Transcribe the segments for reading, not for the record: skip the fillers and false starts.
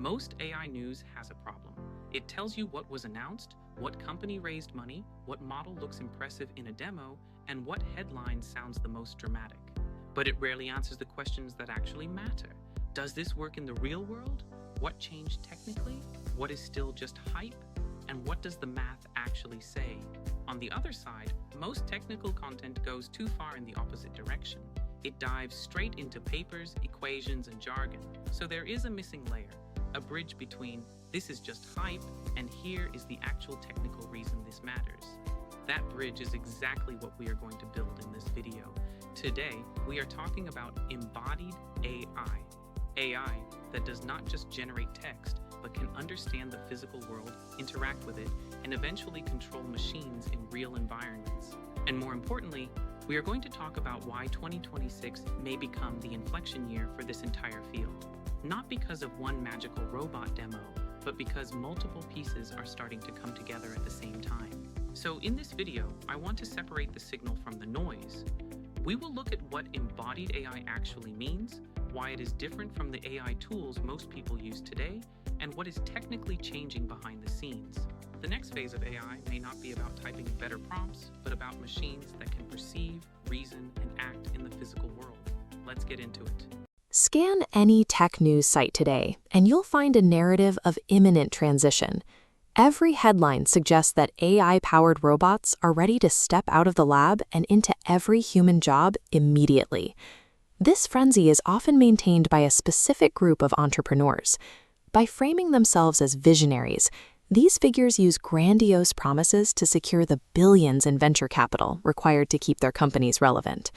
Most AI news has a problem. It tells you what was announced, what company raised money, what model looks impressive in a demo, and what headline sounds the most dramatic. But it rarely answers the questions that actually matter. Does this work in the real world? What changed technically? What is still just hype? And what does the math actually say? On the other side, most technical content goes too far in the opposite direction. It dives straight into papers, equations, and jargon. So there is a missing layer, a bridge between this is just hype and here is the actual technical reason this matters. That bridge is exactly what we are going to build in this video. Today, we are talking about embodied AI. AI that does not just generate text, but can understand the physical world, interact with it, and eventually control machines in real environments. And more importantly, we are going to talk about why 2026 may become the inflection year for this entire field. Not because of one magical robot demo, but because multiple pieces are starting to come together at the same time. So in this video, I want to separate the signal from the noise. We will look at what embodied AI actually means, why it is different from the AI tools most people use today, and what is technically changing behind the scenes. The next phase of AI may not be about typing better prompts, but about machines that can perceive, reason, and act in the physical world. Let's get into it. Scan any tech news site today, and you'll find a narrative of imminent transition. Every headline suggests that AI-powered robots are ready to step out of the lab and into every human job immediately. This frenzy is often maintained by a specific group of entrepreneurs. By framing themselves as visionaries, these figures use grandiose promises to secure the billions in venture capital required to keep their companies relevant.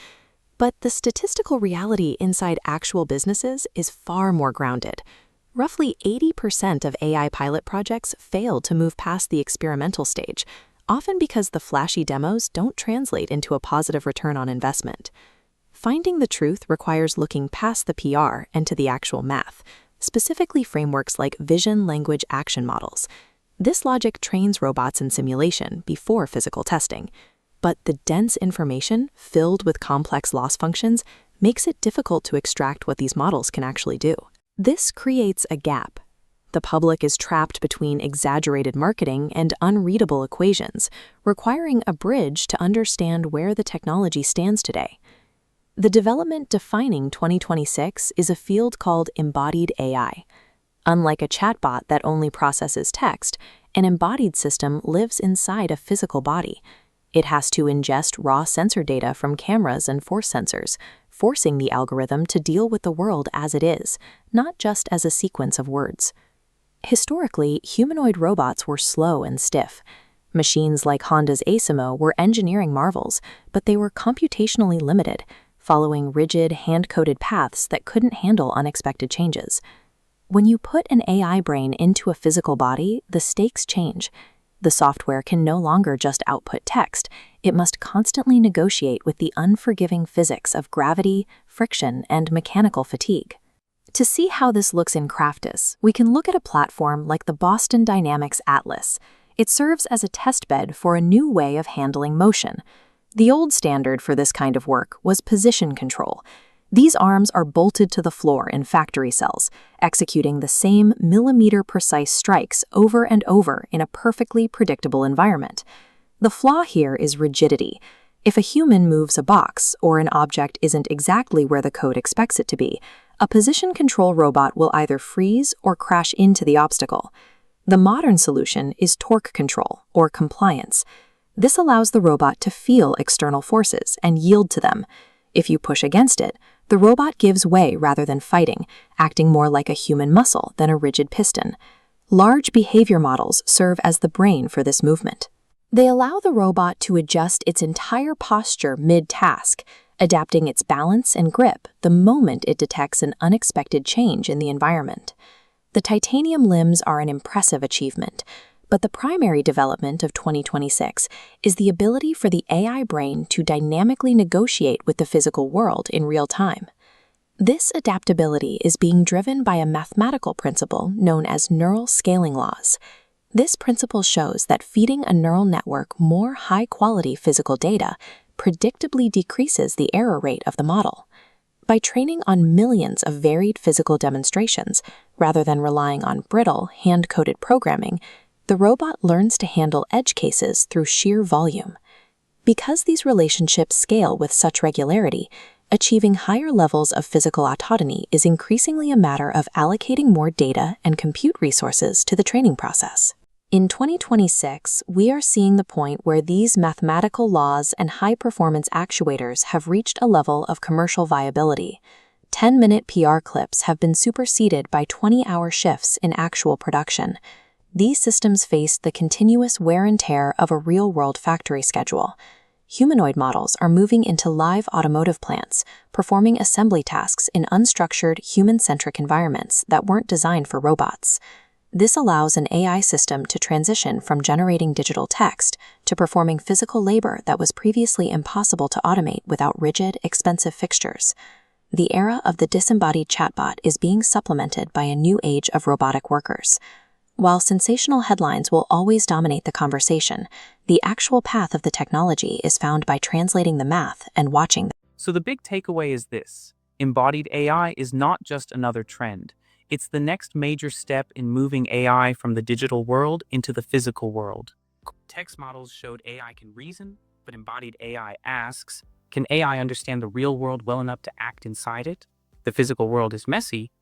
But the statistical reality inside actual businesses is far more grounded. Roughly 80% of AI pilot projects fail to move past the experimental stage, often because the flashy demos don't translate into a positive return on investment. Finding the truth requires looking past the PR and to the actual math, specifically frameworks like vision language action models. This logic trains robots in simulation before physical testing. But the dense information, filled with complex loss functions, makes it difficult to extract what these models can actually do. This creates a gap. The public is trapped between exaggerated marketing and unreadable equations, requiring a bridge to understand where the technology stands today. The development defining 2026 is a field called embodied AI. Unlike a chatbot that only processes text, an embodied system lives inside a physical body. It has to ingest raw sensor data from cameras and force sensors, forcing the algorithm to deal with the world as it is, not just as a sequence of words. Historically, humanoid robots were slow and stiff. Machines like Honda's Asimo were engineering marvels, but they were computationally limited, following rigid, hand-coded paths that couldn't handle unexpected changes. When you put an AI brain into a physical body, the stakes change. The software can no longer just output text. It must constantly negotiate with the unforgiving physics of gravity, friction, and mechanical fatigue. To see how this looks in practice, we can look at a platform like the Boston Dynamics Atlas. It serves as a testbed for a new way of handling motion. The old standard for this kind of work was position control. These arms are bolted to the floor in factory cells, executing the same millimeter-precise strikes over and over in a perfectly predictable environment. The flaw here is rigidity. If a human moves a box or an object isn't exactly where the code expects it to be, a position control robot will either freeze or crash into the obstacle. The modern solution is torque control, or compliance. This allows the robot to feel external forces and yield to them. If you push against it, the robot gives way rather than fighting, acting more like a human muscle than a rigid piston. Large behavior models serve as the brain for this movement. They allow the robot to adjust its entire posture mid-task, adapting its balance and grip the moment it detects an unexpected change in the environment. The titanium limbs are an impressive achievement, but the primary development of 2026 is the ability for the AI brain to dynamically negotiate with the physical world in real time. This adaptability is being driven by a mathematical principle known as neural scaling laws. This principle shows that feeding a neural network more high-quality physical data predictably decreases the error rate of the model. By training on millions of varied physical demonstrations, rather than relying on brittle, hand-coded programming, the robot learns to handle edge cases through sheer volume. Because these relationships scale with such regularity, achieving higher levels of physical autonomy is increasingly a matter of allocating more data and compute resources to the training process. In 2026, we are seeing the point where these mathematical laws and high-performance actuators have reached a level of commercial viability. 10-minute PR clips have been superseded by 20-hour shifts in actual production. These systems face the continuous wear and tear of a real-world factory schedule. Humanoid models are moving into live automotive plants, performing assembly tasks in unstructured, human-centric environments that weren't designed for robots. This allows an AI system to transition from generating digital text to performing physical labor that was previously impossible to automate without rigid, expensive fixtures. The era of the disembodied chatbot is being supplemented by a new age of robotic workers. While sensational headlines will always dominate the conversation, the actual path of the technology is found by translating the math and watching. So the big takeaway is this: embodied AI is not just another trend. It's the next major step in moving AI from the digital world into the physical world. Text models showed AI can reason, but embodied AI asks, can AI understand the real world well enough to act inside it? The physical world is messy.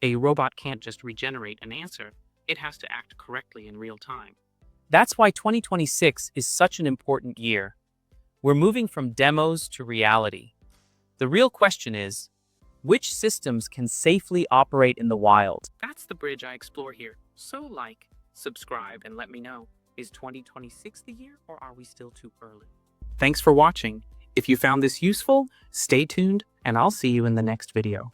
A robot can't just regenerate an answer. It has to act correctly in real time. That's why 2026 is such an important year. We're moving from demos to reality. The real question is, which systems can safely operate in the wild? That's the bridge I explore here. So like, subscribe, and let me know. Is 2026 the year, or are we still too early? Thanks for watching. If you found this useful, stay tuned, and I'll see you in the next video.